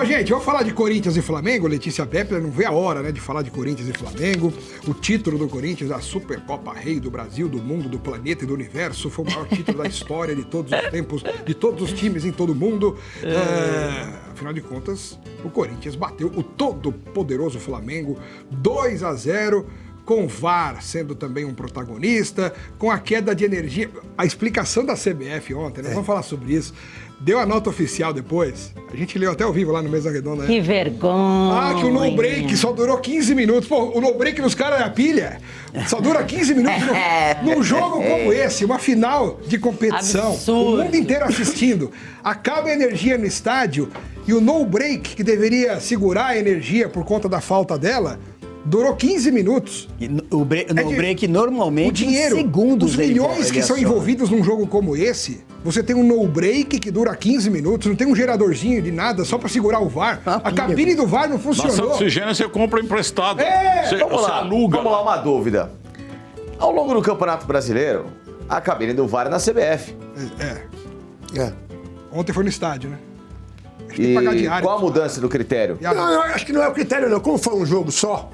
Ó, gente, vamos falar de Corinthians e Flamengo. Letícia Pepe não vê a hora, né, de falar de Corinthians e Flamengo. O título do Corinthians, a Supercopa Rei do Brasil, do mundo, do planeta e do universo. Foi o maior título da história de todos os tempos, de todos os times em todo o mundo. Afinal de contas, o Corinthians bateu o todo-poderoso Flamengo 2-0. Com o VAR sendo também um protagonista, com a queda de energia. A explicação da CBF ontem, nós vamos falar sobre isso. Deu a nota oficial depois. A gente leu até ao vivo lá no Mesa Redonda. Que vergonha. Que o no-break só durou 15 minutos. Pô, o no-break dos caras é a pilha. Só dura 15 minutos num jogo como esse, uma final de competição. Absurdo. O mundo inteiro assistindo. Acaba a energia no estádio e o no-break, que deveria segurar a energia por conta da falta dela, durou 15 minutos. E o break normalmente o dinheiro, segundos. os milhões que são envolvidos num jogo como esse, você tem um no-break que dura 15 minutos, não tem um geradorzinho de nada só pra segurar o VAR. A cabine do VAR não funcionou. Nossa, oxigênio você compra emprestado. Vamos lá, aluga. vamos lá, uma dúvida. Ao longo do Campeonato Brasileiro, a cabine do VAR é na CBF. Ontem foi no estádio, né? Acho que tem que pagar diário. Qual a mudança do critério? Não, acho que não é o critério, não. Como foi um jogo só...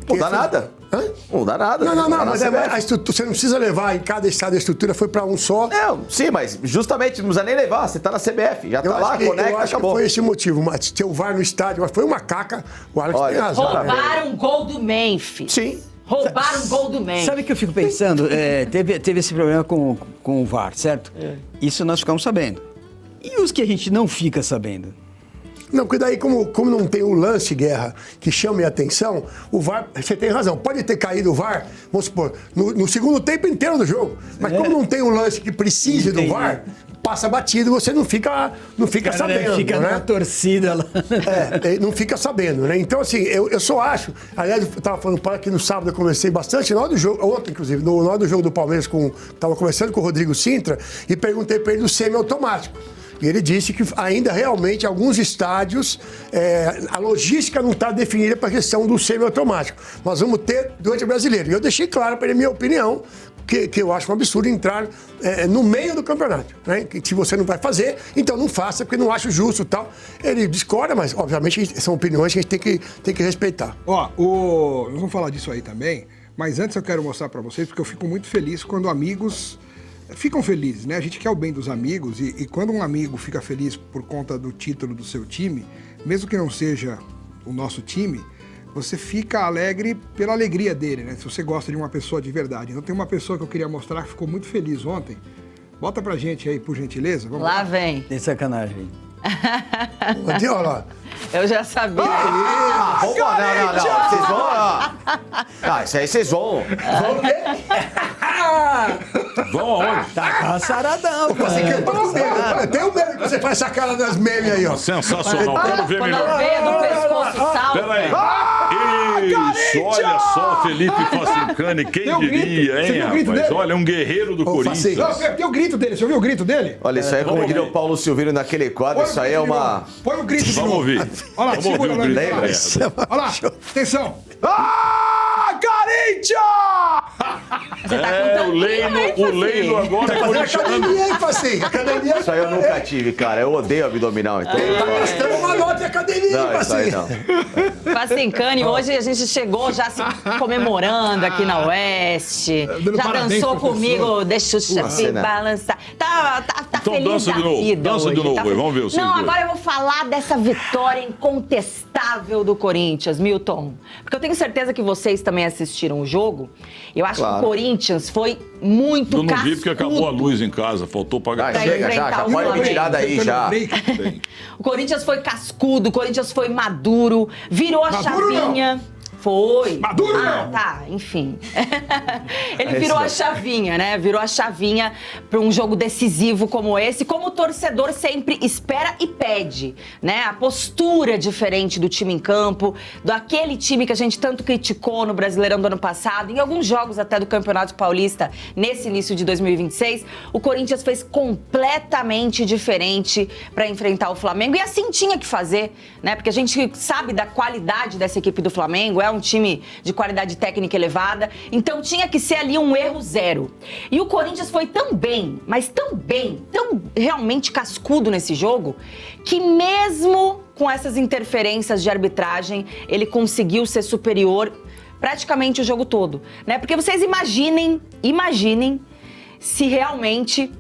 Não dá nada. Hã? Não dá nada. Não, mas a estrutura, você não precisa levar em cada estado, a estrutura foi para um só. Sim, mas justamente não precisa nem levar, você tá na CBF, já tá lá, conecta, eu acho acabou. Que foi esse motivo, mas ter o VAR no estádio, mas foi uma caca, o Alex tem razão. Roubaram um gol do Memphis. Sim. Roubaram um gol do Memphis. Sabe o que eu fico pensando? Teve esse problema com o VAR, certo? Isso nós ficamos sabendo. E os que a gente não fica sabendo? Não, porque daí, como não tem um lance, Guerra, que chame a atenção, o VAR, você tem razão, pode ter caído o VAR, vamos supor, no segundo tempo inteiro do jogo. Mas como não tem um lance que precise do VAR, passa batido, você não fica sabendo. Fica né? na torcida lá. Não fica sabendo, né? Então, assim, eu só acho. Aliás, eu estava falando para que no sábado eu conversei bastante, na hora do jogo, ontem, inclusive, na hora do jogo do Palmeiras, estava conversando com o Rodrigo Sintra e perguntei para ele do semiautomático. E ele disse que ainda realmente alguns estádios a logística não está definida para a questão do semiautomático. Nós vamos ter durante o brasileiro. E eu deixei claro para ele a minha opinião, que eu acho um absurdo entrar no meio do campeonato. Né? Que se você não vai fazer, então não faça, porque não acho justo e tal. Ele discorda, mas obviamente são opiniões que a gente tem que respeitar. Nós vamos falar disso aí também, mas antes eu quero mostrar para vocês, porque eu fico muito feliz quando amigos ficam felizes, né? A gente quer o bem dos amigos e quando um amigo fica feliz por conta do título do seu time, mesmo que não seja o nosso time, você fica alegre pela alegria dele, né? Se você gosta de uma pessoa de verdade. Então tem uma pessoa que eu queria mostrar que ficou muito feliz ontem. Bota pra gente aí, por gentileza. Vamos lá vem. Tem sacanagem. Olha lá. Eu já sabia. Não. Vocês vão... isso aí vocês vão... Vamos ver? Vão aonde? Tá caçaradão, Eu tenho medo que você faça essa cara das memes aí, ó. Sensacional, quero ver Quando melhor. a veia do pescoço salta. Peraí. Isso, olha só, Felipe Facincani, quem Tem um grito. diria, Você hein, viu o grito rapaz? dele? Olha, um guerreiro do Corinthians. Não, tem o grito dele, você ouviu o grito dele? Olha, isso aí é como diria o Paulo Silveiro naquele quadro, isso aí é uma... Põe o grito de Vamos novo. ouvir. Olha lá, Vamos ouvir segura o lá. grito. Lembra? Olha lá, atenção. O Leino agora é corintiano. Academia, hein, Facinho? Academia. Isso aí eu nunca tive, cara. Eu odeio abdominal, então... Tá gastando uma nota de academia, hein, Não, isso aí Facinho? não. Facincani, hoje a gente chegou já se comemorando aqui na Oeste. Dando Já parabéns, dançou professor. comigo, deixa o chefe cena. balançar. Tá Então feliz dança da de novo, vida dança de hoje, novo aí, feliz. vamos ver vocês Não, dois. agora eu vou falar dessa vitória incontestável do Corinthians, Milton. Porque eu tenho certeza que vocês também assistiram o jogo. Eu acho que o Corinthians foi muito Eu não vi cascudo. porque acabou a luz em casa, faltou pagar. Vai, chega já enfrentar o pode me Flamengo. tirar daí já. O Corinthians foi cascudo, o Corinthians foi maduro, virou a Maduro chavinha. Foi. Maduro não. Tá, enfim. Ele virou a chavinha, né? Virou a chavinha para um jogo decisivo como esse, como o torcedor sempre espera e pede, né? A postura diferente do time em campo, daquele time que a gente tanto criticou no Brasileirão do ano passado, em alguns jogos até do Campeonato Paulista, nesse início de 2026, o Corinthians fez completamente diferente para enfrentar o Flamengo e assim tinha que fazer, né? Porque a gente sabe da qualidade dessa equipe do Flamengo, é um um time de qualidade técnica elevada. Então tinha que ser ali um erro zero. E o Corinthians foi tão bem, mas tão bem, tão realmente cascudo nesse jogo, que mesmo com essas interferências de arbitragem, ele conseguiu ser superior praticamente o jogo todo, né? Porque vocês imaginem se realmente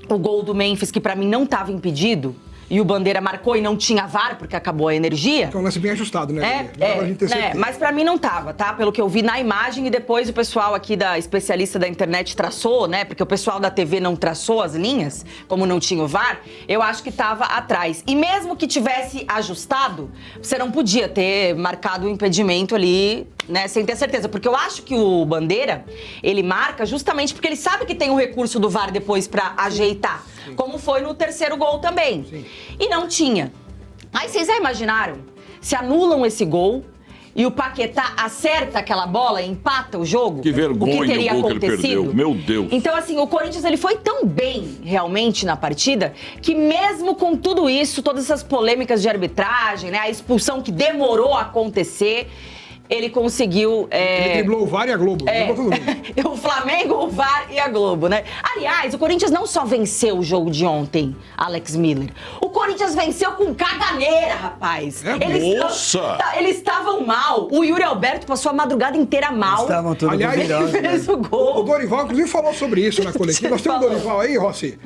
o gol do Memphis, que pra mim não estava impedido, e o Bandeira marcou e não tinha VAR porque acabou a energia. É um lance bem ajustado, né? Dá pra gente ter certeza. Mas pra mim não tava, tá? Pelo que eu vi na imagem, e depois o pessoal aqui da especialista da internet traçou, né? Porque o pessoal da TV não traçou as linhas, como não tinha o VAR, eu acho que tava atrás. E mesmo que tivesse ajustado, você não podia ter marcado o impedimento ali, né? Sem ter certeza. Porque eu acho que o Bandeira, ele marca justamente porque ele sabe que tem o recurso do VAR depois pra ajeitar. Sim. Como foi no terceiro gol também. Sim. E não tinha. Aí vocês já imaginaram? Se anulam esse gol e o Paquetá acerta aquela bola e empata o jogo? Que vergonha o que teria o gol acontecido? Que ele perdeu. Meu Deus. Então, assim, o Corinthians ele foi tão bem realmente na partida que mesmo com tudo isso, todas essas polêmicas de arbitragem, né, a expulsão que demorou a acontecer, ele conseguiu... Ele driblou o VAR e a Globo. O Flamengo, o VAR e a Globo, né? Aliás, o Corinthians não só venceu o jogo de ontem, Alex Miller. O Corinthians venceu com caganeira, rapaz. Eles estavam mal. O Yuri Alberto passou a madrugada inteira mal. Eles estavam todos Aliás, fez o gol. O Dorival, inclusive, falou sobre isso na coletiva. Nós temos o Dorival aí, Rossi?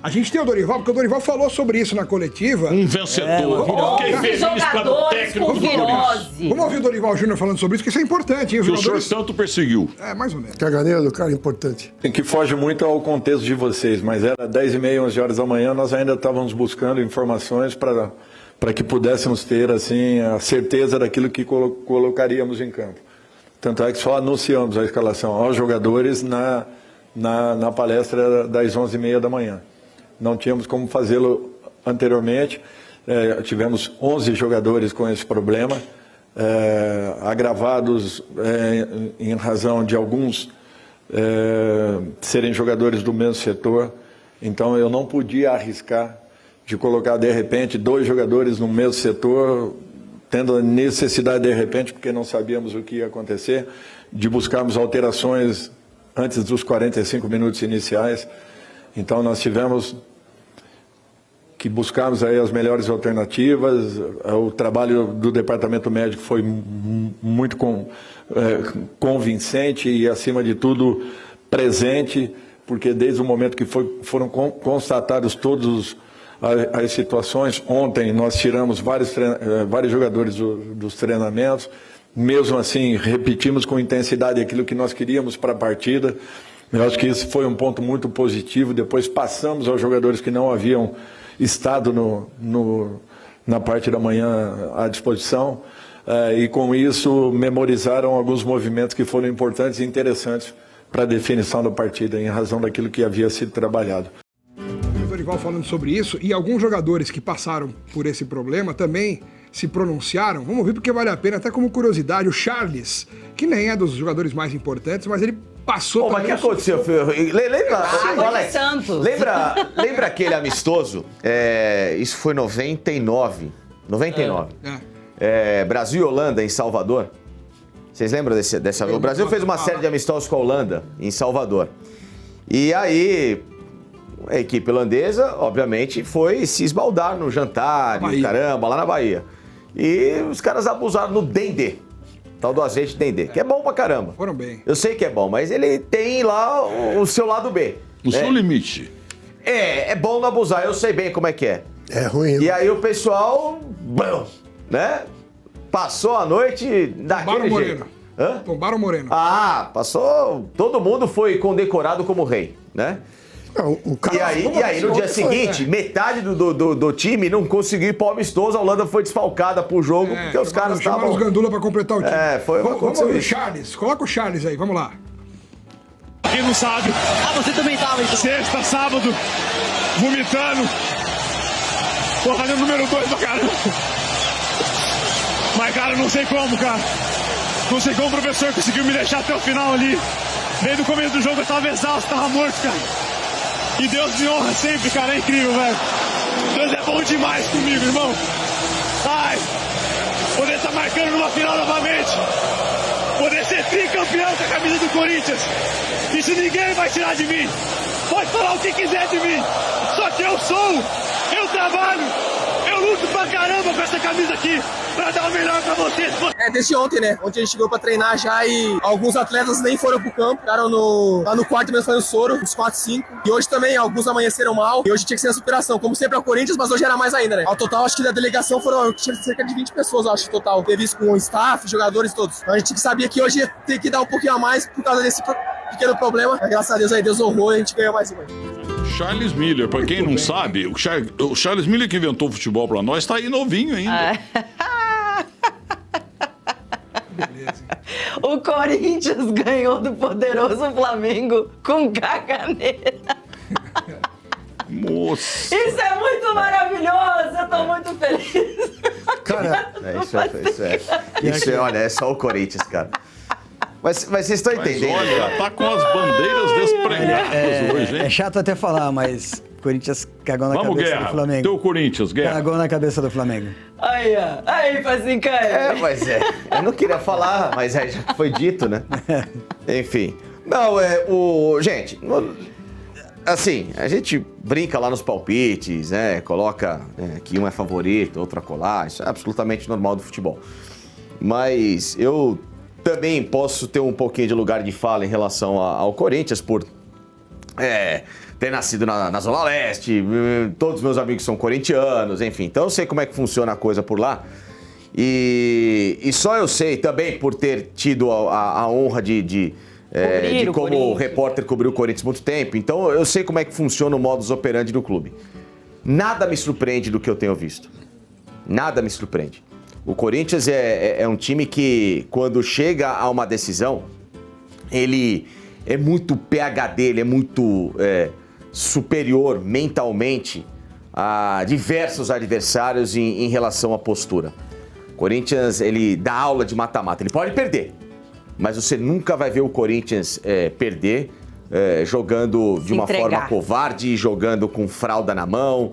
A gente tem o Dorival, porque o Dorival falou sobre isso na coletiva. Um vencedor. Fiquei feliz para o técnico do virose. Vamos ouvir o Dorival Júnior falando sobre isso, que isso é importante, hein? Que o senhor tanto perseguiu. Mais ou menos. Caganeira do cara é importante. Que foge muito ao contexto de vocês, mas era 10h30, 11 horas da manhã, nós ainda estávamos buscando informações para que pudéssemos ter assim, a certeza daquilo que colocaríamos em campo. Tanto é que só anunciamos a escalação aos jogadores na palestra das 11h30 da manhã. Não tínhamos como fazê-lo anteriormente. Tivemos 11 jogadores com esse problema, agravados em razão de alguns serem jogadores do mesmo setor. Então eu não podia arriscar de colocar de repente 2 jogadores no mesmo setor, tendo a necessidade de repente, porque não sabíamos o que ia acontecer, de buscarmos alterações antes dos 45 minutos iniciais. Então nós tivemos que buscarmos aí as melhores alternativas. O trabalho do departamento médico foi muito convincente e, acima de tudo, presente, porque desde o momento que foram constatados todas as situações, ontem nós tiramos vários jogadores dos treinamentos, mesmo assim repetimos com intensidade aquilo que nós queríamos para a partida. Eu acho que isso foi um ponto muito positivo. Depois passamos aos jogadores que não haviam estado na parte da manhã à disposição, e com isso memorizaram alguns movimentos que foram importantes e interessantes para a definição da partida, em razão daquilo que havia sido trabalhado. O Dorival falando sobre isso, e alguns jogadores que passaram por esse problema também se pronunciaram. Vamos ouvir porque vale a pena, até como curiosidade, o Charles, que nem é dos jogadores mais importantes, mas ele passou... Mas o que aconteceu? Lembra aquele amistoso? Isso foi 99. Brasil e Holanda, em Salvador. Vocês lembram dessa? O Brasil fez uma série de amistosos com a Holanda, em Salvador. E aí, a equipe holandesa, obviamente, foi se esbaldar no jantar, lá na Bahia. E os caras abusaram no dendê. Tal do azeite dendê, que é bom pra caramba. Foram bem. Eu sei que é bom, mas ele tem lá o seu lado B. O seu limite. É bom não abusar, eu sei bem como é que é. É ruim. E aí o pessoal, né? Passou a noite daquele jeito. Tombaram o Moreno. Passou. Todo mundo foi condecorado como rei, né? E aí, no dia seguinte, metade do time não conseguiu ir para o amistoso. A Holanda foi desfalcada pro jogo, porque os caras estavam... Chamaram os Gandula para completar o time. Vamos ouvir o isso. Charles. Coloca o Charles aí, vamos lá. Quem não sabe... você também tava, então. Sexta, sábado, vomitando. Fazendo número 2 pra caramba. Mas, cara, não sei como, cara. Não sei como o professor conseguiu me deixar até o final ali. Desde o começo do jogo eu tava exausto, tava morto, cara. E Deus me honra sempre, cara, é incrível, velho. Deus é bom demais comigo, irmão. Poder estar marcando numa final novamente. campeão com a camisa do Corinthians. Isso ninguém vai tirar de mim. Pode falar o que quiser de mim. Só que eu trabalho, eu luto pra caramba com essa camisa aqui, pra dar o melhor pra vocês. Desde ontem, né? Ontem a gente chegou pra treinar já e alguns atletas nem foram pro campo, ficaram lá no quarto mesmo fazendo soro, uns 4, 5. E hoje também, alguns amanheceram mal. E hoje tinha que ser a superação, como sempre é o Corinthians, mas hoje era mais ainda, né? Ao total, acho que da delegação foram cerca de 20 pessoas, acho, total. Teve isso com o staff, jogadores todos. Então a gente sabia que hoje ia ter que dar um pouquinho a mais por causa desse pequeno problema. Mas, graças a Deus aí, Deus honrou e a gente ganhou mais uma. Charles Miller, pra quem não sabe, o Charles Miller que inventou o futebol pra nós tá aí novinho ainda. O Corinthians ganhou do poderoso Flamengo com caganeira. Moça. Isso é muito maravilhoso, eu tô muito feliz. Cara, olha, é só o Corinthians, cara. Mas vocês estão entendendo? Olha, cara? tá com as bandeiras despregadas hoje, hein? É chato até falar, mas o Corinthians cagou na Vamos, cabeça Guerra. do Flamengo. Teu Corinthians, Guerra. Cagou na cabeça do Flamengo. Aí, ó. Aí, Facincani. Mas eu não queria falar, mas já foi dito, né? Enfim. Não, gente, assim, a gente brinca lá nos palpites, né? Coloca que um é favorito, outro a colar. Isso é absolutamente normal do futebol. Mas eu também posso ter um pouquinho de lugar de fala em relação ao Corinthians por ter nascido na Zona Leste, todos os meus amigos são corintianos, enfim. Então eu sei como é que funciona a coisa por lá. E só eu sei também por ter tido a honra de como repórter cobrir o Corinthians muito tempo. Então eu sei como é que funciona o modus operandi do clube. Nada me surpreende do que eu tenho visto. Nada me surpreende. O Corinthians é um time que, quando chega a uma decisão, ele é muito PhD, ele é muito superior mentalmente a diversos adversários em relação à postura. O Corinthians, ele dá aula de mata-mata. Ele pode perder, mas você nunca vai ver o Corinthians perder jogando de uma forma covarde, jogando com fralda na mão,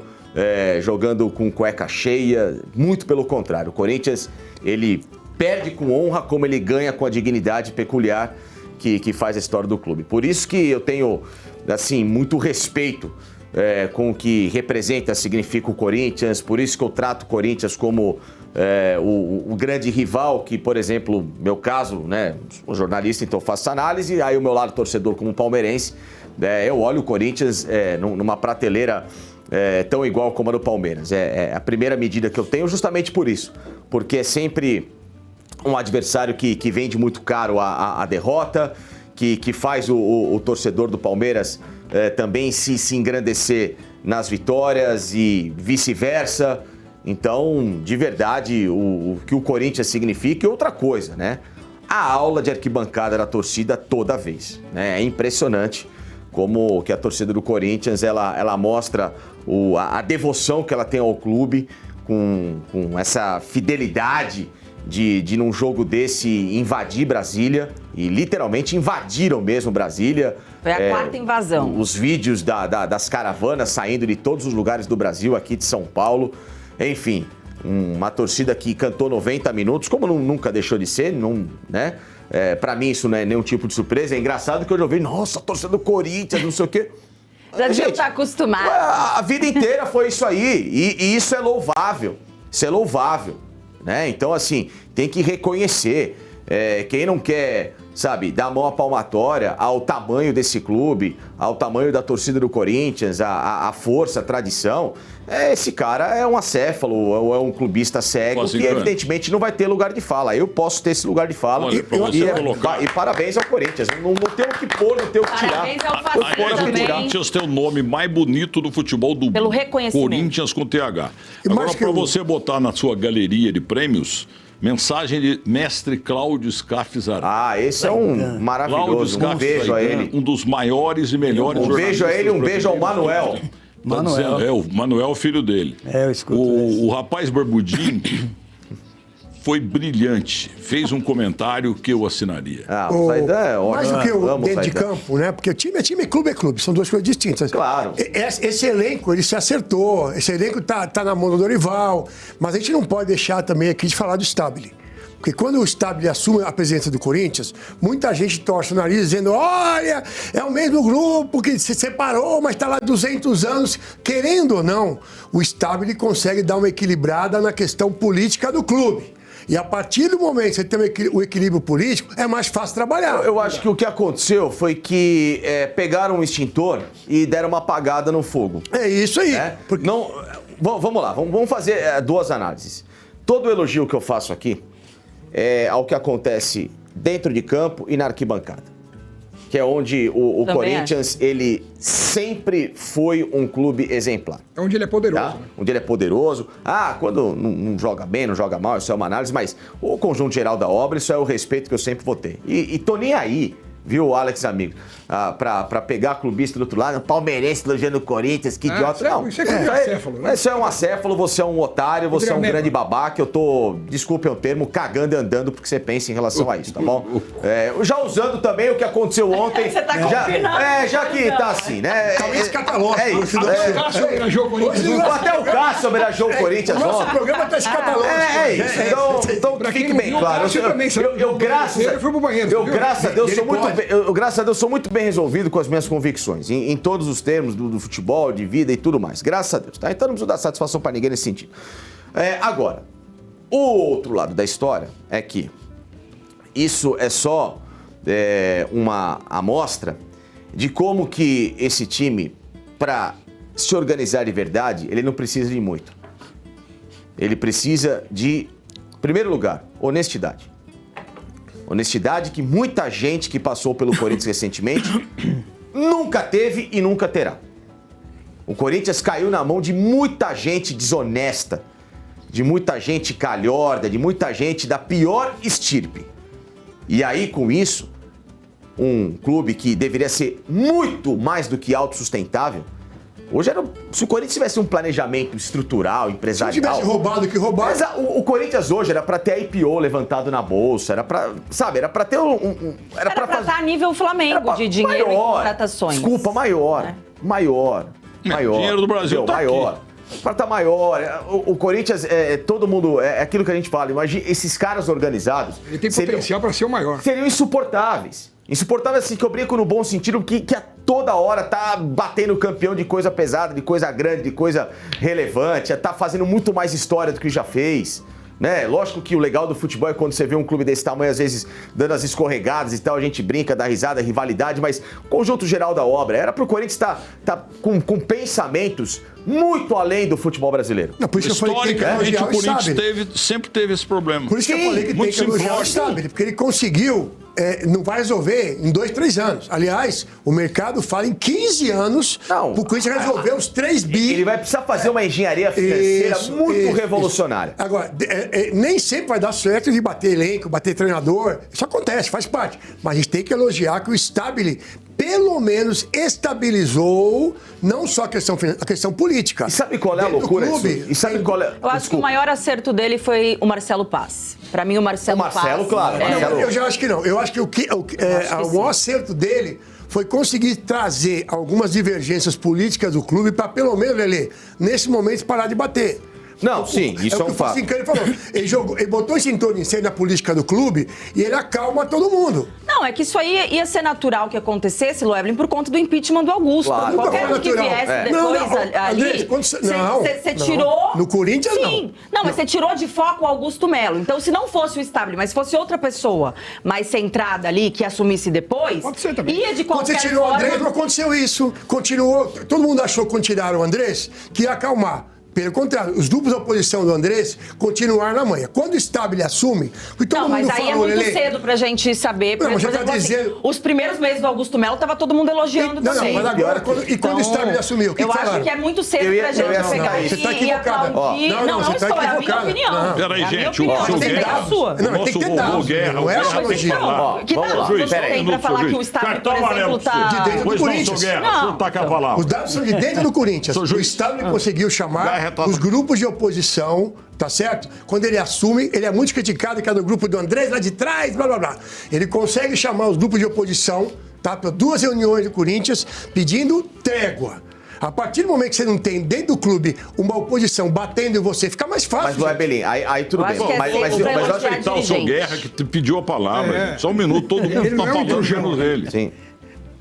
jogando com cueca cheia. Muito pelo contrário. O Corinthians, ele perde com honra como ele ganha com a dignidade peculiar que faz a história do clube. Por isso que eu tenho, assim, muito respeito com o que representa, significa o Corinthians. Por isso que eu trato o Corinthians como o grande rival que, por exemplo, meu caso, né, sou jornalista, então faço análise, aí o meu lado torcedor como palmeirense, eu olho o Corinthians numa prateleira tão igual como a do Palmeiras. É a primeira medida que eu tenho justamente por isso, porque é sempre um adversário que vende muito caro a derrota, que faz o torcedor do Palmeiras também se engrandecer nas vitórias e vice-versa. Então, de verdade, o que o Corinthians significa é outra coisa, né? A aula de arquibancada da torcida toda vez, né? É impressionante como que a torcida do Corinthians, ela mostra a devoção que ela tem ao clube, com essa fidelidade de num jogo desse invadir Brasília, e literalmente invadiram mesmo Brasília. Foi a quarta invasão. Os vídeos das caravanas saindo de todos os lugares do Brasil, aqui de São Paulo. Enfim, uma torcida que cantou 90 minutos, como nunca deixou de ser, né? Pra mim isso não é nenhum tipo de surpresa. É engraçado que eu já ouvi, nossa, a torcida do Corinthians, não sei o quê. Já devia estar acostumado. A vida inteira foi isso aí, e isso é louvável. Isso é louvável, né? Então, assim, tem que reconhecer. Quem não quer, sabe, dar mão à palmatória ao tamanho desse clube, ao tamanho da torcida do Corinthians, a força, a tradição, esse cara é um acéfalo, ou é um clubista cego, que evidentemente não vai ter lugar de fala. Eu posso ter esse lugar de fala. Olha, e parabéns ao Corinthians. Não tem o que pôr, não tem o que tirar. Parabéns ao Facincani O Corinthians tem o nome mais bonito do futebol do pelo reconhecimento. Corinthians com TH. Agora, para você botar na sua galeria de prêmios, mensagem de mestre Cláudio Scafizar. Esse é um maravilhoso. Um beijo a ele. Um dos maiores e melhores jornalistas. Um beijo a ele, um beijo ao Manuel. O Manuel, filho dele. Eu escuto o rapaz barbudinho foi brilhante. Fez um comentário que eu assinaria. O Zaidan é ótimo. Mais do que o dentro de campo, né? Porque time é time, clube é clube. São duas coisas distintas. Claro. Esse elenco, ele se acertou. Esse elenco tá na mão do Dorival. Mas a gente não pode deixar também aqui de falar do Stabile. Porque quando o Stabile assume a presidência do Corinthians, muita gente torce o nariz dizendo, olha, é o mesmo grupo que se separou, mas está lá 200 anos. Querendo ou não, o Stabile consegue dar uma equilibrada na questão política do clube. E a partir do momento que você tem o equilíbrio político, é mais fácil trabalhar. Eu acho que o que aconteceu foi que pegaram um extintor e deram uma apagada no fogo. É isso aí. Porque... Não, vamos lá, vamos fazer duas análises. Todo elogio que eu faço aqui é ao que acontece dentro de campo e na arquibancada. Que é onde o Corinthians, ele sempre foi um clube exemplar. É onde ele é poderoso. Tá? Né? Onde ele é poderoso. Quando não joga bem, não joga mal, isso é uma análise, mas o conjunto geral da obra, isso é o respeito que eu sempre vou ter. E tô nem aí, viu, Alex, amigo, pra pegar clubista do outro lado, palmeirense elogiando o Corinthians, que idiota. Não, isso é acéfalo, né? Isso é um acéfalo, você é um otário, você é um grande babaca, eu tô, desculpe o termo, cagando e andando porque você pensa em relação a isso, tá bom? Já usando também o que aconteceu ontem. Você tá combinando. Já que tá assim, né? Talvez escatológico. É isso. Até o Cássio homenageou o Corinthians. Até o Cássio homenageou o Corinthians Nosso ontem. programa tá escatológico. É isso. Então Pra quem fique não bem viu, claro. Cássio também, Graças a Deus, sou muito bem resolvido com as minhas convicções, em todos os termos do futebol, de vida e tudo mais. Graças a Deus, tá? Então não preciso dar satisfação pra ninguém nesse sentido. Agora, o outro lado da história é que isso é só uma amostra de como que esse time, pra se organizar de verdade, ele não precisa de muito. Ele precisa de, em primeiro lugar, honestidade. Honestidade que muita gente que passou pelo Corinthians recentemente nunca teve e nunca terá. O Corinthians caiu na mão de muita gente desonesta, de muita gente calhorda, de muita gente da pior estirpe. E aí, com isso, um clube que deveria ser muito mais do que autossustentável, hoje se o Corinthians tivesse um planejamento estrutural, empresarial... Se tivesse roubado o que roubaram... Mas o Corinthians hoje era pra ter a IPO levantado na bolsa, era pra, sabe, era pra ter Era pra estar a nível Flamengo de dinheiro e contratações. Desculpa, maior. Dinheiro do Brasil tá maior. Pra estar maior. O Corinthians, todo mundo, é aquilo que a gente fala, imagina, esses caras organizados... Ele tem potencial pra ser o maior. Seriam insuportáveis. Insuportável assim, que eu brinco no bom sentido, que a toda hora tá batendo campeão de coisa pesada, de coisa grande, de coisa relevante, tá fazendo muito mais história do que já fez. Né? Lógico que o legal do futebol é quando você vê um clube desse tamanho, às vezes, dando as escorregadas e tal, a gente brinca, dá risada, rivalidade, mas o conjunto geral da obra era pro Corinthians estar com pensamentos muito além do futebol brasileiro. Não, por isso que eu falei que tem que Historicamente, elogiar o Corinthians sempre teve esse problema. Por isso que eu falei que tem que elogiar o Stabile, porque ele conseguiu, não vai resolver em 2, 3 anos. Aliás, o mercado fala em 15 anos pro Corinthians resolver os 3 bi. Ele vai precisar fazer uma engenharia financeira muito revolucionária. Agora, nem sempre vai dar certo de bater elenco, bater treinador. Isso acontece, faz parte. Mas a gente tem que elogiar que o Stabile pelo menos estabilizou não só a questão política. E sabe qual é a loucura? Clube, e sabe qual é... Eu acho que o maior acerto dele foi o Marcelo Paz. Pra mim, o Marcelo Paz... Claro. Eu já acho que não. Eu acho que o maior acerto dele foi conseguir trazer algumas divergências políticas do clube para pelo menos, Lelê, nesse momento, parar de bater. Não, sim, isso é um fato. Ele falou. Ele botou esse entorno em cena na política do clube e ele acalma todo mundo. Não, é que isso aí ia ser natural que acontecesse, Loeblin, por conta do impeachment do Augusto. Claro. Qualquer um que viesse depois ali, você tirou... No Corinthians, não. Sim. Não, mas você tirou de foco o Augusto Melo. Então, se não fosse o Stabile, mas se fosse outra pessoa mais centrada ali, que assumisse depois... Pode ser também. Ia de qualquer Quando você tirou forma... o Andrés, não aconteceu isso. Continuou... Todo mundo achou que quando tiraram o Andrés, que ia acalmar. Pelo contrário, os grupos da oposição do Andrés continuaram na manha. Quando o Stabile assume, todo mas mundo aí falou, é muito Lelê, cedo pra gente saber. Por exemplo, dizendo... os primeiros meses do Augusto Melo tava todo mundo elogiando também. Mas agora, quando o Stabile assumiu, o que falaram? Eu acho que é muito cedo pra gente pegar e aplaudir. Não, estou, é a minha opinião. Peraí, gente, o nosso Guerra, não é a elogio. Que dados você tem pra falar que o Stabile, por exemplo, tá... De dentro do Corinthians. Os dados são de dentro do Corinthians. O Stabile conseguiu chamar os grupos de oposição, tá certo? Quando ele assume, ele é muito criticado, que é do grupo do Andrés lá de trás, blá blá blá. Ele consegue chamar os grupos de oposição, tá? Para 2 reuniões do Corinthians pedindo trégua. A partir do momento que você não tem dentro do clube uma oposição batendo em você, fica mais fácil. Mas, Luebelim, aí tudo bem. Mas eu acho que Respeitar o seu Guerra que pediu a palavra. Só um minuto, todo mundo está falando menos ele. Sim.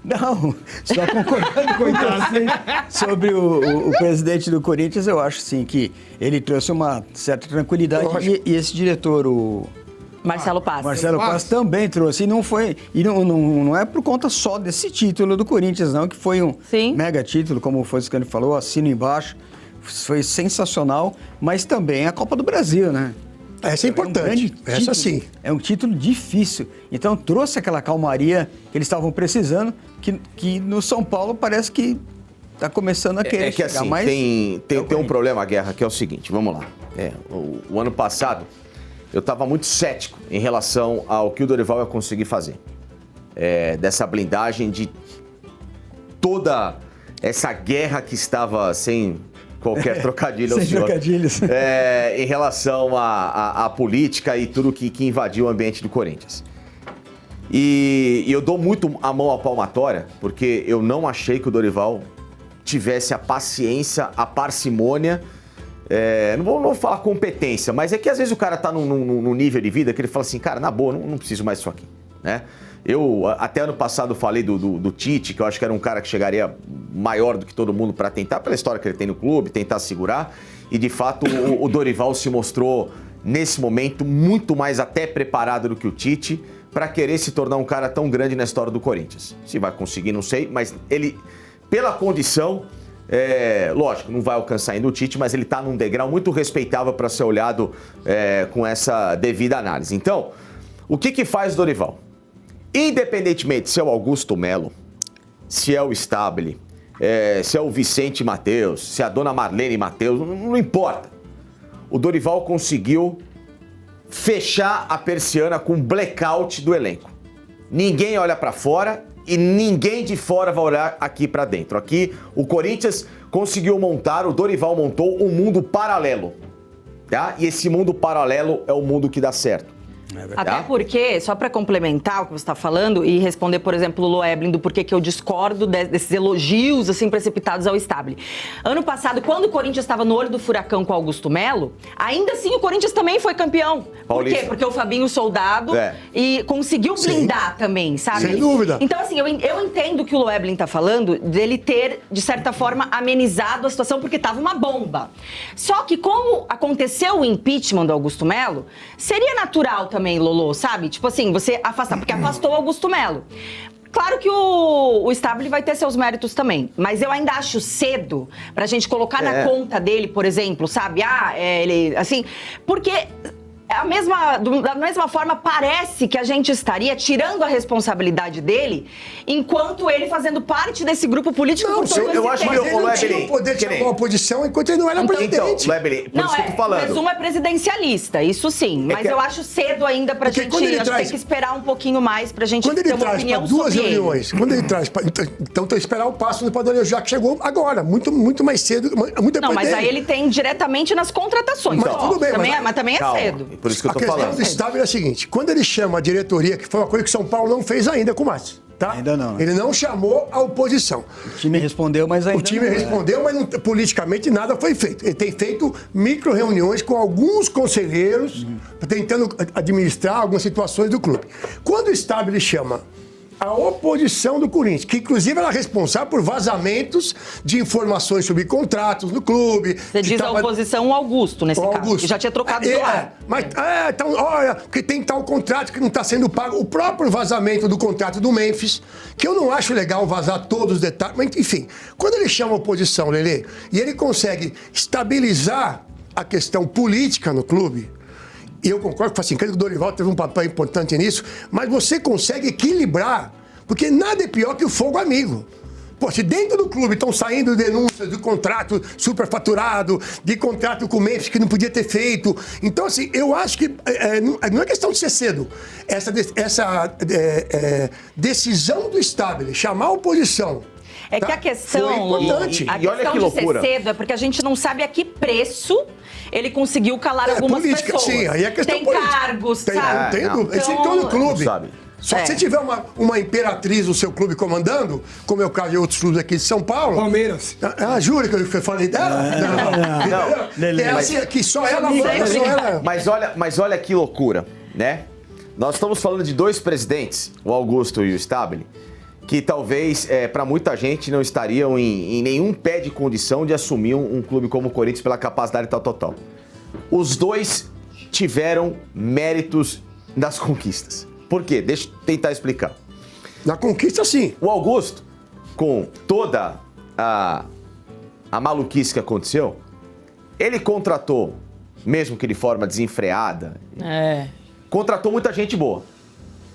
Não, só concordando com você sobre o presidente do Corinthians, eu acho sim que ele trouxe uma certa tranquilidade e esse diretor, o Marcelo Paz. Marcelo Paz também trouxe. E não foi. E não é por conta só desse título do Corinthians, não, que foi um mega título, como o Foscani falou, assino embaixo. Foi sensacional, mas também a Copa do Brasil, né? Essa é importante. Essa sim. É um título difícil. Então trouxe aquela calmaria que eles estavam precisando, que no São Paulo parece que está começando a querer que chegar assim, mais. tem um problema, Guerra, que é o seguinte, vamos lá. O ano passado, eu estava muito cético em relação ao que o Dorival ia conseguir fazer. Dessa blindagem de toda essa guerra que estava sem qualquer trocadilho ao sem senhor. Trocadilhos. Em relação à política e tudo que invadiu o ambiente do Corinthians. E eu dou muito a mão à palmatória, porque eu não achei que o Dorival tivesse a paciência, a parcimônia, não vou falar competência, mas é que às vezes o cara tá num nível de vida que ele fala assim, cara, na boa, não preciso mais disso aqui, né? Eu, até ano passado, falei do Tite, que eu acho que era um cara que chegaria maior do que todo mundo para tentar, pela história que ele tem no clube, tentar segurar. E, de fato, o Dorival se mostrou, nesse momento, muito mais até preparado do que o Tite para querer se tornar um cara tão grande na história do Corinthians. Se vai conseguir, não sei, mas ele, pela condição, lógico, não vai alcançar ainda o Tite, mas ele está num degrau muito respeitável para ser olhado com essa devida análise. Então, o que faz o Dorival? Independentemente se é o Augusto Melo, se é o Stabile, se é o Vicente Mateus, se é a dona Marlene Mateus, não importa. O Dorival conseguiu fechar a persiana com blackout do elenco. Ninguém olha pra fora e ninguém de fora vai olhar aqui pra dentro. Aqui o Corinthians conseguiu montar, o Dorival montou um mundo paralelo, tá? E esse mundo paralelo é o mundo que dá certo. Até porque, só para complementar o que você está falando e responder, por exemplo, o Loeblin do porquê que eu discordo desses elogios assim precipitados ao Stabile. Ano passado, quando o Corinthians estava no olho do furacão com o Augusto Melo, ainda assim o Corinthians também foi campeão. Paulista. Por quê? Porque o Fabinho Soldado e conseguiu blindar também, sabe? Sem dúvida. Então, assim, eu entendo o que o Loeblin está falando, dele ter, de certa forma, amenizado a situação porque estava uma bomba. Só que como aconteceu o impeachment do Augusto Melo, seria natural também, Lolo, sabe? Tipo assim, você afastar, porque afastou o Augusto Melo. Claro que o Stabile vai ter seus méritos também, mas eu ainda acho cedo pra gente colocar na conta dele, por exemplo, sabe? Ele, assim, porque da mesma forma, parece que a gente estaria tirando a responsabilidade dele enquanto ele fazendo parte desse grupo político por todo esse tempo. Eu acho que Mas ele não tinha o poder de chamar a oposição enquanto ele não era presidente. Então, Lebelim, por isso que eu tô falando. Mas uma é presidencialista, isso sim. Mas eu acho cedo ainda pra gente... Tem que esperar um pouquinho mais pra gente ter uma opinião sobre ele. Quando ele traz para duas reuniões, quando ele traz para... Então, tem que esperar o passo do Padre já que chegou agora, muito mais cedo, muito depois Não, mas dele. aí ele tem diretamente nas contratações. Mas tudo bem, mas também é cedo. Por isso que eu tô A questão falando. do Stabile é a seguinte, quando ele chama a diretoria, que foi uma coisa que São Paulo não fez ainda com o Márcio, tá? Ainda não. Ele não chamou a oposição. O time respondeu, mas ainda O time respondeu, mas politicamente nada foi feito. Ele tem feito micro-reuniões com alguns conselheiros, tentando administrar algumas situações do clube. Quando o Stabile chama a oposição do Corinthians, que inclusive era responsável por vazamentos de informações sobre contratos no clube. Você diz a oposição o Augusto, nesse caso, que já tinha trocado de lado. Então, olha, porque tem tal contrato que não está sendo pago. O próprio vazamento do contrato do Memphis, que eu não acho legal vazar todos os detalhes, mas enfim, quando ele chama a oposição, Lelê, e ele consegue estabilizar a questão política no clube, e eu concordo com o Dorival teve um papel importante nisso, mas você consegue equilibrar, porque nada é pior que o fogo amigo. Pô, se dentro do clube estão saindo denúncias de contrato superfaturado, de contrato com o Memphis que não podia ter feito. Então, assim, eu acho que não é questão de ser cedo. Essa decisão do Stabile, chamar a oposição. É que a questão, a questão de ser cedo é porque a gente não sabe a que preço ele conseguiu calar algumas política, pessoas. Sim, aí é questão tem política. Cargos, sabe? Tem dúvida. Esse entrou no clube. Só que se tiver uma imperatriz no seu clube comandando, como é o caso de outros clubes aqui de São Paulo... Palmeiras. Jura que eu falei dela? Não. É assim, que só ela manda, só ela... Mas olha que loucura, né? Nós estamos falando de 2 presidentes, o Augusto e o Stabile, que talvez, para muita gente, não estariam em nenhum pé de condição de assumir um clube como o Corinthians pela capacidade tal. Os 2 tiveram méritos nas conquistas. Por quê? Deixa eu tentar explicar. Na conquista, sim. O Augusto, com toda a maluquice que aconteceu, ele contratou, mesmo que de forma desenfreada, contratou muita gente boa,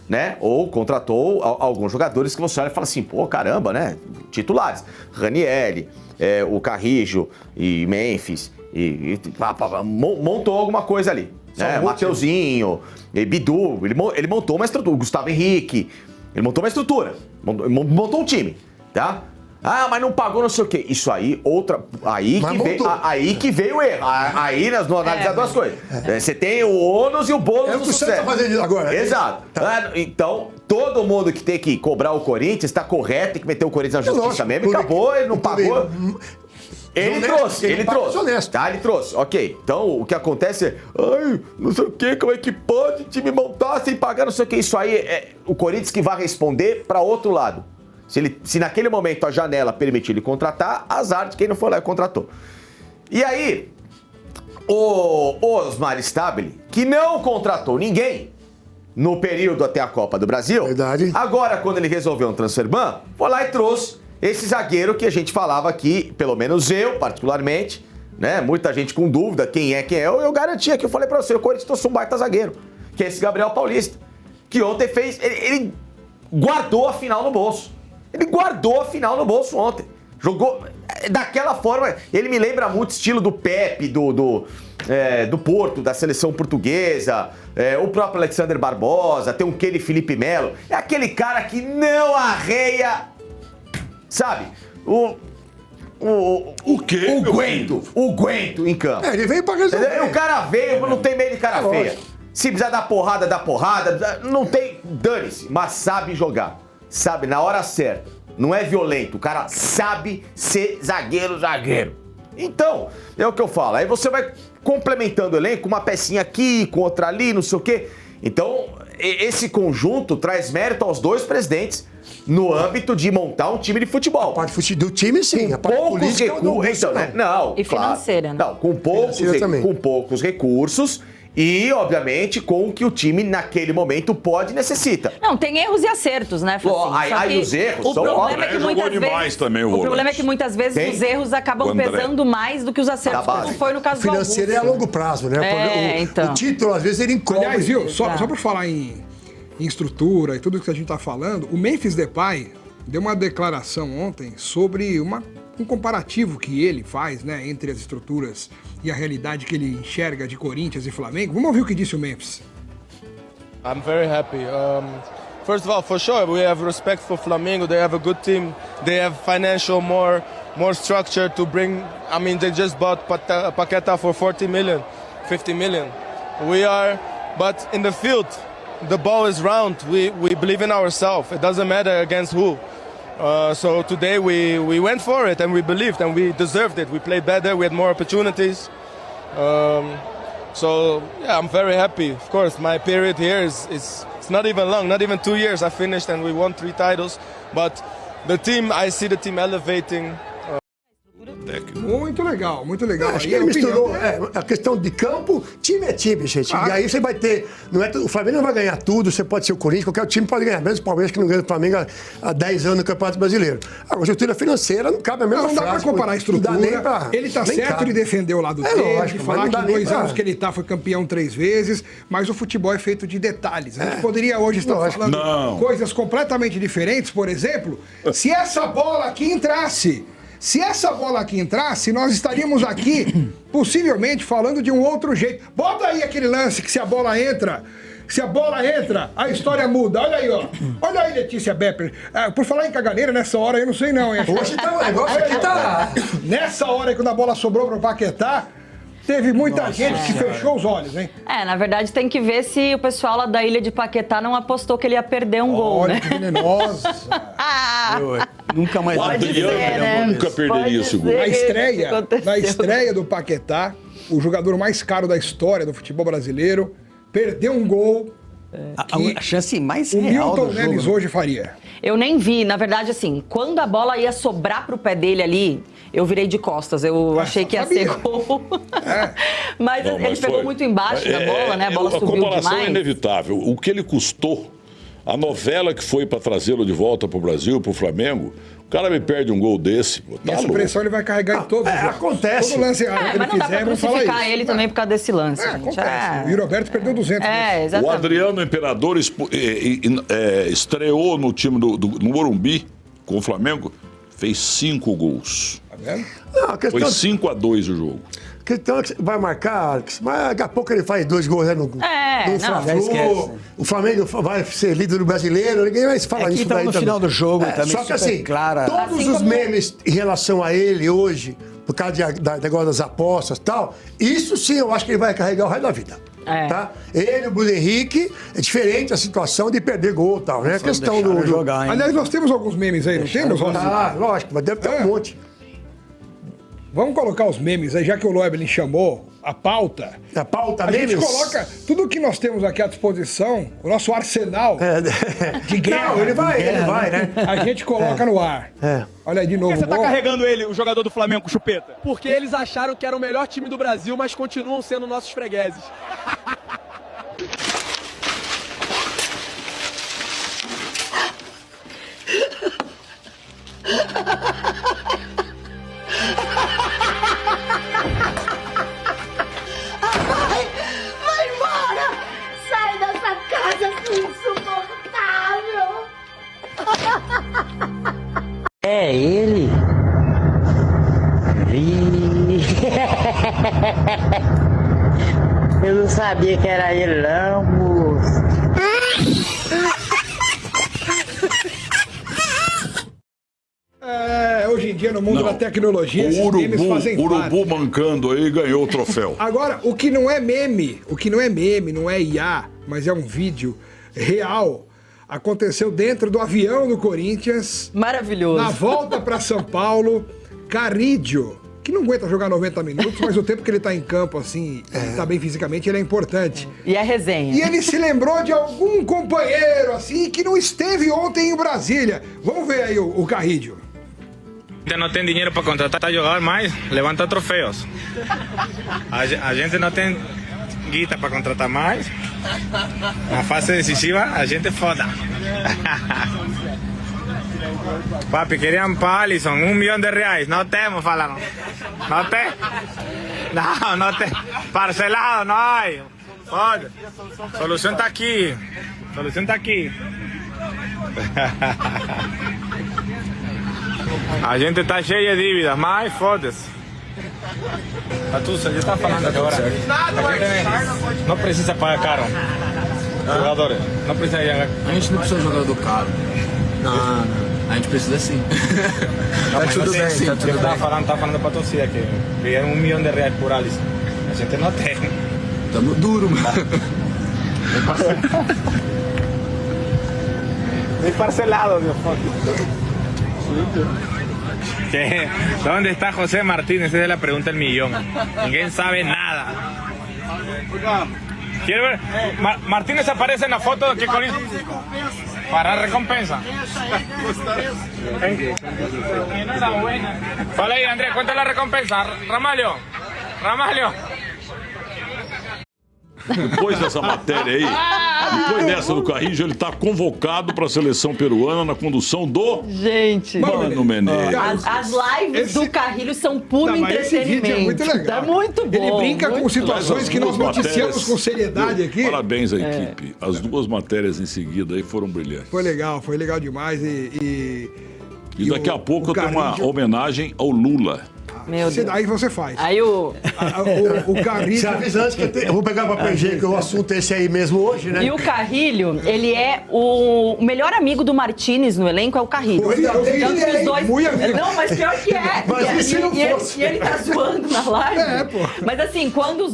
né? Ou contratou alguns jogadores que você olha e fala assim, pô, caramba, né? Titulares. Ranieri, o Carrijo e Memphis, montou alguma coisa ali. Né? Mateuzinho, Bidu, ele montou uma estrutura. Gustavo Henrique, ele montou uma estrutura. Montou um time, tá? Ah, mas não pagou não sei o quê. Isso aí, aí que veio o erro. Aí nós não analisamos duas coisas. Você tem o ônus e o bônus do sucesso. Tá fazendo agora. Exato. Tá. Então, todo mundo que tem que cobrar o Corinthians está correto, tem que meter o Corinthians na justiça mesmo. E acabou, ele não pagou. Ele trouxe. Honesto. Tá, ele trouxe. Ok. Então, o que acontece é... Ai, não sei o quê, como é que pode time montar sem pagar não sei o quê. Isso aí é o Corinthians que vai responder para outro lado. Se naquele momento a janela permitir ele contratar, azar de quem não foi lá e contratou. E aí, o Osmar Stabile, que não contratou ninguém no período até a Copa do Brasil, verdade. Agora, quando ele resolveu um transfer ban, foi lá e trouxe esse zagueiro que a gente falava aqui, pelo menos eu, particularmente, né? Muita gente com dúvida, quem é, eu garantia que eu falei pra você, o Corinthians trouxe um baita zagueiro, que é esse Gabriel Paulista, que ontem fez, ele guardou a final no bolso. Ele guardou a final no bolso ontem. Jogou daquela forma, ele me lembra muito o estilo do Pepe, do Porto, da seleção portuguesa, o próprio Alexander Barbosa, tem aquele Felipe Melo, é aquele cara que não arreia, sabe? O quê? O Guento em campo. Ele veio pra resolver. O cara veio, não tem medo de cara feia. Se precisar dar porrada, dá porrada. Não tem, dane-se, mas sabe jogar. Sabe, na hora certa. Não é violento. O cara sabe ser zagueiro. Então, é o que eu falo. Aí você vai complementando o elenco, uma pecinha aqui, com outra ali, não sei o quê. Então, esse conjunto traz mérito aos 2 presidentes no âmbito de montar um time de futebol. A parte do time, sim. A parte política então, né? Não, e financeira, claro. Não, com poucos recursos e, obviamente, com o que o time naquele momento pode e necessita. Não, tem erros e acertos, né, Facinho? Aí os erros são... O problema é que muitas vezes os erros acabam pesando mais do que os acertos, como foi no caso do Augusto. Financeiro é a longo prazo, né? Então. O título, às vezes, ele encobre. Aliás, viu, só por falar em estrutura e tudo isso que a gente tá falando, o Memphis Depay deu uma declaração ontem sobre um comparativo que ele faz, né, entre as estruturas e a realidade que ele enxerga de Corinthians e Flamengo. Vamos ouvir o que disse o Memphis. I'm very happy. First of all, for sure, we have respect for Flamengo. They have a good team. They have financial more structure to bring. I mean, they just bought Paqueta for 40 million, 50 million. But in the field, the ball is round. We believe in ourselves. It doesn't matter against who. So today we went for it and we believed and we deserved it. We played better. We had more opportunities. So yeah, I'm very happy. Of course, my period here is it's not even long. Not even 2 years. I finished and we won 3 titles. But the team, I see the team elevating. Muito legal, muito legal. Acho que ele misturou a questão de campo, time é time, gente. E aí você vai ter... o Flamengo não vai ganhar tudo, você pode ser o Corinthians, qualquer time pode ganhar. Mesmo o Palmeiras que não ganha o Flamengo há 10 anos no Campeonato Brasileiro. Agora, a estrutura financeira não cabe a mesma frase. Não dá pra comparar a estrutura. Ele tá certo de defender o lado dele, lógico, de falar que em 2 anos que ele foi campeão 3 vezes, mas o futebol é feito de detalhes. A gente poderia hoje estar falando coisas completamente diferentes, por exemplo, se essa bola aqui entrasse... nós estaríamos aqui, possivelmente, falando de um outro jeito. Bota aí aquele lance que se a bola entra, a história muda. Olha aí, ó. Olha aí, Letícia Bepper. Por falar em caganeira, nessa hora, eu não sei não, hein? Hoje tá o negócio aqui tá... Nessa hora, quando a bola sobrou pro Paquetá, Teve muita gente que fechou os olhos, hein? Na verdade tem que ver se o pessoal lá da Ilha de Paquetá não apostou que ele ia perder um gol, né? Olha que venenosa. Nunca mais O Adriano nunca perderia esse gol. Na estreia do Paquetá, o jogador mais caro da história do futebol brasileiro perdeu um gol. A chance mais o real Milton do jogo, Neves hoje faria. Eu nem vi, na verdade, assim, quando a bola ia sobrar pro pé dele ali, eu virei de costas. Eu achei que ia ser gol. Mas ele pegou muito embaixo da bola, né? A bola subiu demais. A comparação é inevitável. O que ele custou, a novela que foi para trazê-lo de volta pro Brasil, pro Flamengo, o cara me perde um gol desse. Pô, tá essa louco. pressão ele vai carregar em todos os jogos. Acontece. Todo lance que ele Mas não dá fizer, pra vamos falar isso. crucificar ele também por causa desse lance. Acontece. O Yuri Alberto perdeu 200. Exatamente. O Adriano Imperador estreou no time no Morumbi, com o Flamengo, fez 5 gols. Tá vendo? Não, a questão... Foi 5-2 o jogo. A questão é que vai marcar, mas daqui a pouco ele faz 2 gols, né? No Fla-Flu. O Flamengo vai ser líder do brasileiro, ninguém vai falar isso daí no final do jogo também. Só que assim, clara. todos os memes em relação a ele hoje, por causa do negócio das apostas e tal, isso sim eu acho que ele vai carregar o resto da vida. Tá? Ele, o Bruno Henrique, é diferente a situação de perder gol e tal, né? A questão do jogar, hein? Aliás, nós temos alguns memes aí, não temos, Rossi? Lógico, mas deve ter um monte. Vamos colocar os memes aí, já que o Loebelin chamou a pauta. A pauta A gente memes? coloca tudo que nós temos aqui à disposição, o nosso arsenal de guerra. Não, ele vai, né? A gente coloca no ar. Olha aí de novo. Por que você tá carregando ele, o jogador do Flamengo, com chupeta? Porque eles acharam que era o melhor time do Brasil, mas continuam sendo nossos fregueses. Vai embora! Sai dessa casa, insuportável! É ele? Eu não sabia que era ele não, moço. Hoje em dia, no mundo da tecnologia, esses memes fazem parte. O Urubu mancando aí ganhou o troféu. Agora, o que não é meme, não é IA, mas é um vídeo real, aconteceu dentro do avião do Corinthians. Maravilhoso. Na volta para São Paulo, Carrídio, que não aguenta jogar 90 minutos, mas o tempo que ele tá em campo, assim, ele tá bem fisicamente, ele é importante. E a resenha. E ele se lembrou de algum companheiro, assim, que não esteve ontem em Brasília. Vamos ver aí o Carrídio. Não tem dinheiro para contratar jogador mais, levanta troféus. A gente não tem guita para contratar mais. Na fase decisiva, a gente é foda. Papi, queriam para Alisson R$1 milhão. Não temos, falaram. Não tem? Não tem. Parcelado, não hay. Foda. Solução tá aqui. A gente tá cheio de dívidas, mas foda-se. Atusa, já tá falando agora. Não precisa pagar caro. Jogadores, não precisa pagar. A gente não precisa de jogador caro. Não. A gente precisa sim. Tá tudo bem, sim. Tá tudo bem. Tá falando pra torcida que vieram R$1 milhão por Alisson. A gente não tem. Tamo duro, mano. Nem parcelado, meu foda. ¿Dónde está José Martínez? Esa es la pregunta del millón. Ninguém sabe nada. ¿Quiere ver? Martínez aparece en la foto que Corinthians. Para recompensa. Enhorabuena. Fala aí, André, ¿cuánto es la recompensa? Ramalho. Depois dessa matéria aí, depois dessa do Carrídio, ele está convocado para a seleção peruana na condução do Mano Menezes. As lives do Carrilho são puro entretenimento. Esse vídeo é muito legal. É muito bom. Ele brinca com situações que nós noticiamos com seriedade aqui. Parabéns à equipe. As 2 matérias em seguida aí foram brilhantes. Foi legal demais. E daqui a pouco eu tenho uma homenagem ao Lula. Aí você faz. Aí o Carrilho... Você avisa antes que eu vou pegar o papel higiênico, que o assunto é esse aí mesmo hoje, né? E o Carrilho, ele é o melhor amigo do Martínez no elenco, é o Carrilho. Tanto que os dois... Não, mas pior que é. E ele tá zoando na live. Pô. Mas assim, quando os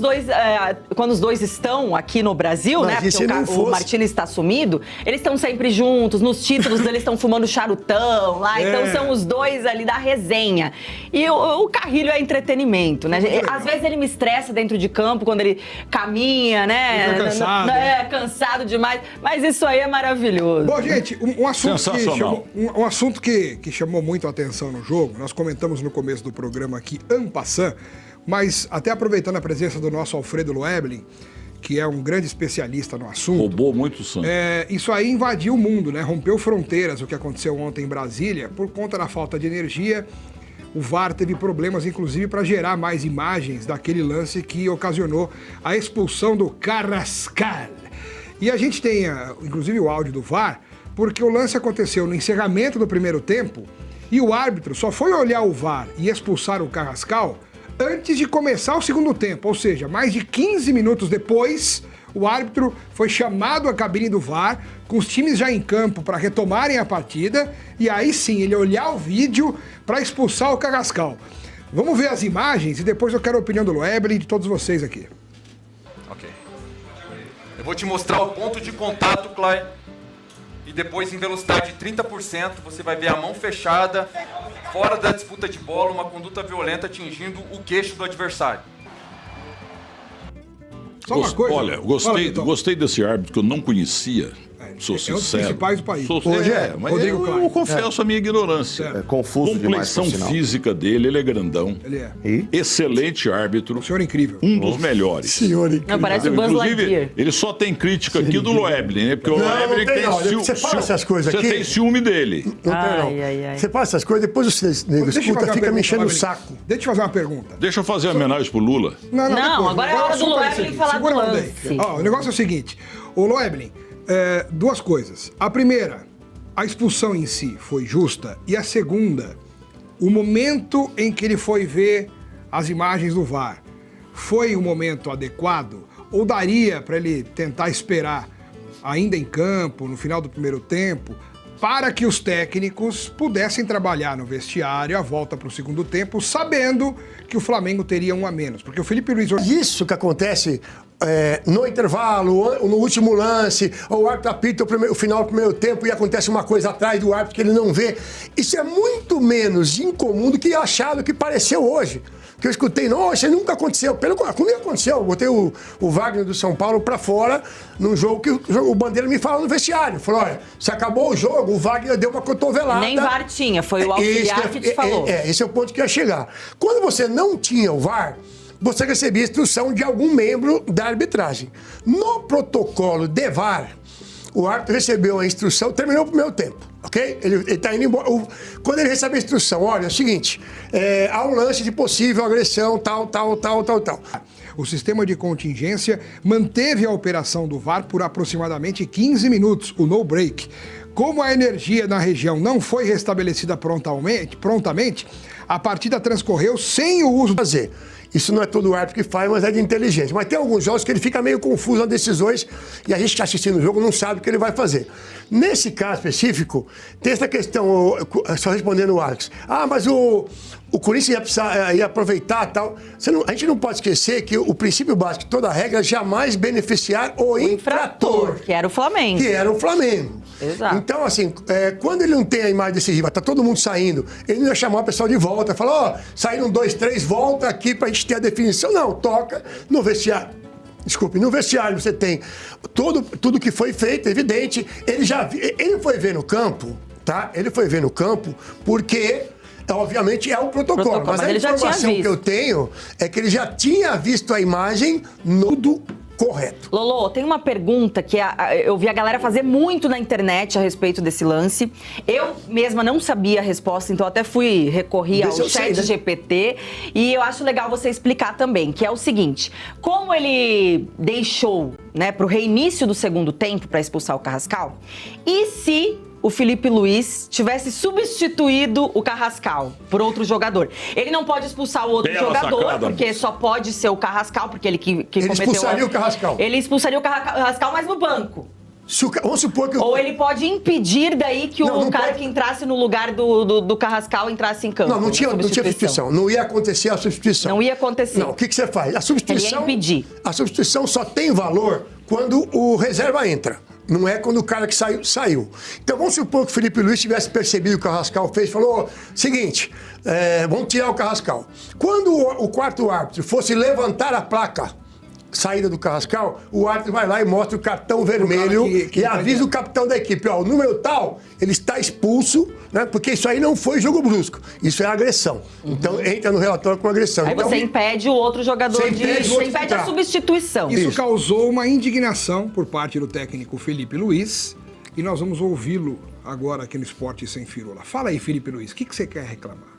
dois estão aqui no Brasil, né? Porque o Martínez está sumido, eles estão sempre juntos, nos títulos eles estão fumando charutão lá, então são os dois ali da resenha. E o Carrilho é entretenimento, né? Às vezes ele me estressa dentro de campo, quando ele caminha, né? Fica cansado. Cansado demais. Mas isso aí é maravilhoso. Bom, gente, um assunto que chamou muito a atenção no jogo, nós comentamos no começo do programa aqui, en passant, mas até aproveitando a presença do nosso Alfredo Loeblin, que é um grande especialista no assunto. Roubou muito sangue. Isso aí invadiu o mundo, né? Rompeu fronteiras, o que aconteceu ontem em Brasília, por conta da falta de energia. O VAR teve problemas, inclusive, para gerar mais imagens daquele lance que ocasionou a expulsão do Carrascal. E a gente tem, inclusive, o áudio do VAR, porque o lance aconteceu no encerramento do primeiro tempo e o árbitro só foi olhar o VAR e expulsar o Carrascal antes de começar o segundo tempo, ou seja, mais de 15 minutos depois, o árbitro foi chamado à cabine do VAR, com os times já em campo para retomarem a partida, e aí sim, ele olhar o vídeo para expulsar o Carrascal. Vamos ver as imagens e depois eu quero a opinião do Loeblin e de todos vocês aqui. Ok. Eu vou te mostrar o ponto de contato, Clay. E depois, em velocidade de 30%, você vai ver a mão fechada, fora da disputa de bola, uma conduta violenta atingindo o queixo do adversário. Só uma coisa. Olha, gostei desse árbitro que eu não conhecia. Sou sincero. É um dos principais do país. Hoje mas eu confesso a minha ignorância. É confuso demais, por Complexão física dele, ele é grandão. Ele é. Excelente árbitro. Um senhor incrível. Um dos melhores. Senhor incrível. Não, parece o Buzz Lightyear. Inclusive, ele só tem crítica aqui do Loeblin, né? Porque o Loeblin tem ciúme. Você fala essas coisas aqui. Você tem ciúme dele. Não tem, não. Você fala essas coisas, depois vocês escuta, fica me enchendo o saco. Deixa eu te fazer uma pergunta. Deixa eu fazer uma homenagem pro Lula. Não, agora é a hora do Loeblin falar do lance. O negócio é o seguinte. O Loeblin, duas coisas. A primeira, a expulsão em si foi justa. E a segunda, o momento em que ele foi ver as imagens do VAR foi o momento adequado? Ou daria para ele tentar esperar ainda em campo, no final do primeiro tempo, para que os técnicos pudessem trabalhar no vestiário a volta para o segundo tempo, sabendo que o Flamengo teria um a menos? Porque o Felipe Luiz... Isso que acontece no intervalo, no último lance, o árbitro apita o final do primeiro tempo e acontece uma coisa atrás do árbitro que ele não vê. Isso é muito menos incomum do que achado que pareceu hoje. Que eu escutei, não, isso nunca aconteceu. Comigo aconteceu. Eu botei o Wagner do São Paulo pra fora num jogo que o Bandeira me falou no vestiário. Falou, olha, se acabou o jogo, o Wagner deu uma cotovelada. Nem VAR tinha, foi o auxiliar que te falou. Esse é o ponto que ia chegar. Quando você não tinha o VAR, você recebia instrução de algum membro da arbitragem. No protocolo de VAR, o árbitro recebeu a instrução, terminou o primeiro tempo, ok? Ele está indo embora. Quando ele recebe a instrução, olha, é o seguinte, há um lance de possível agressão, tal. O sistema de contingência manteve a operação do VAR por aproximadamente 15 minutos, o no break. Como a energia na região não foi restabelecida prontamente, a partida transcorreu sem o uso... Isso não é todo árbitro que faz, mas é de inteligência. Mas tem alguns jogos que ele fica meio confuso nas decisões e a gente que está assistindo o jogo não sabe o que ele vai fazer. Nesse caso específico, tem essa questão, só respondendo o Alex. Mas o Corinthians ia aproveitar e tal. A gente não pode esquecer que o princípio básico de toda regra é jamais beneficiar o infrator. Que era o Flamengo. Exato. Então, assim, quando ele não tem a imagem decisiva, tá todo mundo saindo, ele não ia chamar o pessoal de volta, falar, saíram 2, 3, volta aqui pra gente ter a definição. Não, toca no vestiário. Desculpe, no vestiário você tem tudo que foi feito, evidente. Ele foi ver no campo, tá? Ele foi ver no campo porque... obviamente é o protocolo, mas a informação que eu tenho é que ele já tinha visto a imagem no correto. Lolo, tem uma pergunta que eu vi a galera fazer muito na internet a respeito desse lance. Eu mesma não sabia a resposta, então até recorri ao chat GPT. E eu acho legal você explicar também, que é o seguinte, como ele deixou, né, pro reinício do segundo tempo para expulsar o Carrascal, e se o Felipe Luiz tivesse substituído o Carrascal por outro jogador. Ele não pode expulsar o outro jogador, sacada, porque só pode ser o Carrascal, porque ele que ele cometeu... expulsaria o Carrascal. Ele expulsaria o Carrascal, mas no banco. Vamos supor que... Ou ele pode impedir daí que o cara que entrasse no lugar do Carrascal entrasse em campo. Não tinha substituição. Não ia acontecer a substituição. Não ia acontecer. Não, o que você faz? A substituição... Ele ia impedir. A substituição só tem valor quando o reserva entra. Não é quando o cara que saiu. Então vamos supor que o Felipe Luiz tivesse percebido o que o Carrascal fez e falou: seguinte, vamos tirar o Carrascal. Quando o quarto árbitro fosse levantar a placa saída do Carrascal, o árbitro vai lá e mostra o cartão vermelho e avisa o capitão da equipe, ó, o número tal, ele está expulso, né? Porque isso aí não foi jogo brusco, isso é agressão. Então entra no relatório com agressão. Aí então, você impede o outro jogador você impede a substituição. Isso causou uma indignação por parte do técnico Felipe Luiz e nós vamos ouvi-lo agora aqui no Esporte Sem Firula. Fala aí, Felipe Luiz, o que você quer reclamar?